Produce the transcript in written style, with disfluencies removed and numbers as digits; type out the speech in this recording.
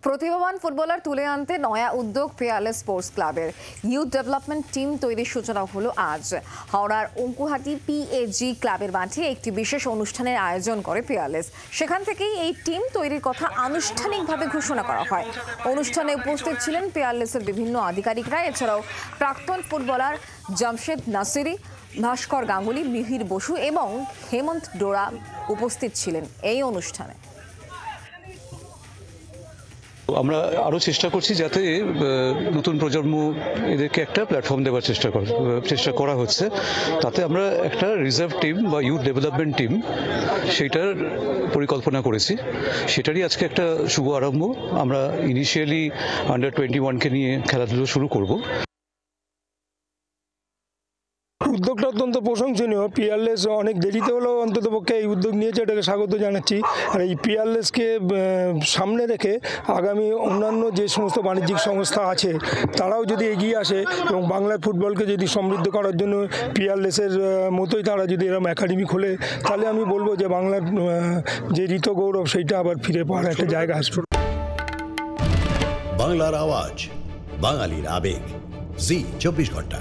প্রতিভাবান ফুটবলার তুলে আনতে নয়া উদ্যোগ পিয়ারলেস স্পোর্টস ক্লাবের ইউথ ডেভেলপমেন্ট টিম তৈরির সূচনা হলো আজ। হাওড়ার অঙ্কুহাটি পিএজি ক্লাবের মাঠে একটি বিশেষ অনুষ্ঠানের আয়োজন করে পিয়ারলেস। সেখান থেকেই এই টিম তৈরির কথা আনুষ্ঠানিকভাবে ঘোষণা করা হয়। অনুষ্ঠানে উপস্থিত ছিলেন পিয়ারলেসের বিভিন্ন আধিকারিকরা। এছাড়াও প্রাক্তন ফুটবলার জামশেদ নাসিরি, ভাস্কর গাঙ্গুলি, মিহির বসু এবং হেমন্ত ডোরা উপস্থিত ছিলেন এই অনুষ্ঠানে। আমরা আরও চেষ্টা করছি যাতে নতুন প্রজন্ম এদেরকে একটা প্ল্যাটফর্ম দেওয়ার চেষ্টা করা হচ্ছে। তাতে আমরা একটা রিজার্ভ টিম বা ইউথ ডেভেলপমেন্ট টিম সেইটার পরিকল্পনা করেছি। সেটারই আজকে একটা শুভ আরম্ভ। আমরা ইনিশিয়ালি আন্ডার 21কে নিয়ে খেলাধুলো শুরু করব। উদ্যোগটা অত্যন্ত প্রশংসনীয়। পিয়ারলেস অনেক দেরিতে হলেও অন্ততপক্ষে এই উদ্যোগ নিয়েছে, এটাকে স্বাগত জানাচ্ছি। আর এই পিয়ারলেসকে সামনে রেখে আগামী অন্যান্য যে সমস্ত বাণিজ্যিক সংস্থা আছে তারাও যদি এগিয়ে আসে এবং বাংলার ফুটবলকে যদি সমৃদ্ধ করার জন্য পিয়ারলেসের মতোই তারা যদি এরকম একাডেমি খোলে, তাহলে আমি বলবো যে বাংলার যে ঋত গৌরব সেইটা আবার ফিরে পাওয়ার একটা জায়গা আসবে। বাংলার আওয়াজ, বাঙালির আবেগ, জি 24 ঘন্টা।